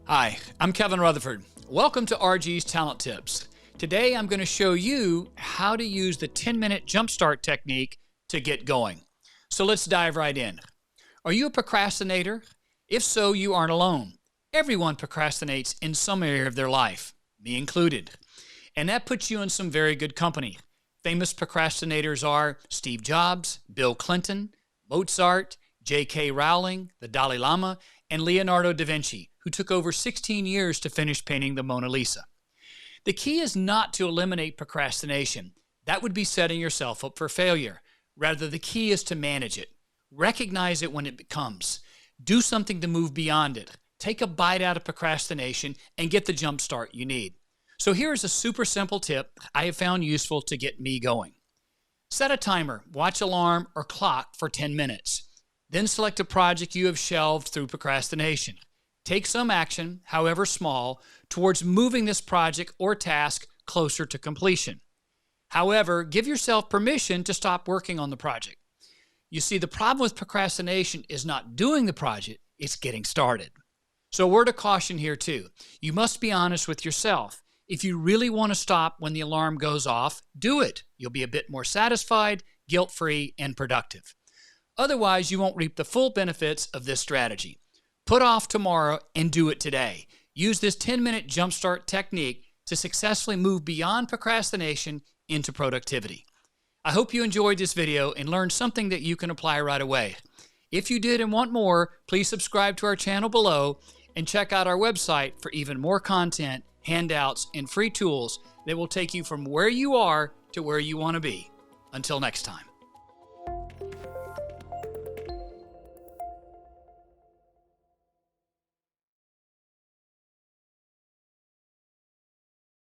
Hi, I'm Kevin Rutherford. Welcome to RG's Talent Tips. Today I'm going to show you how to use the 10-minute Jumpstart technique to get going. So let's dive right in. Are you a procrastinator? If so, you aren't alone. Everyone procrastinates in some area of their life, me included. And that puts you in some very good company. Famous procrastinators are Steve Jobs, Bill Clinton, Mozart, J.K. Rowling, the Dalai Lama, and Leonardo da Vinci, who took over 16 years to finish painting the Mona Lisa. The key is not to eliminate procrastination. That would be setting yourself up for failure. Rather, the key is to manage it. Recognize it when it comes. Do something to move beyond it. Take a bite out of procrastination and get the jump start you need. So here's a super simple tip I have found useful to get me going. Set a timer, watch alarm, or clock for 10 minutes. Then select a project you have shelved through procrastination. Take some action, however small, towards moving this project or task closer to completion. However, give yourself permission to stop working on the project. You see, the problem with procrastination is not doing the project, it's getting started. So a word of caution here too. You must be honest with yourself. If you really want to stop when the alarm goes off, do it. You'll be a bit more satisfied, guilt-free, and productive. Otherwise, you won't reap the full benefits of this strategy. Put off tomorrow and do it today. Use this 10-minute jumpstart technique to successfully move beyond procrastination into productivity. I hope you enjoyed this video and learned something that you can apply right away. If you did and want more, please subscribe to our channel below and check out our website for even more content, handouts, and free tools that will take you from where you are to where you want to be. Until next time.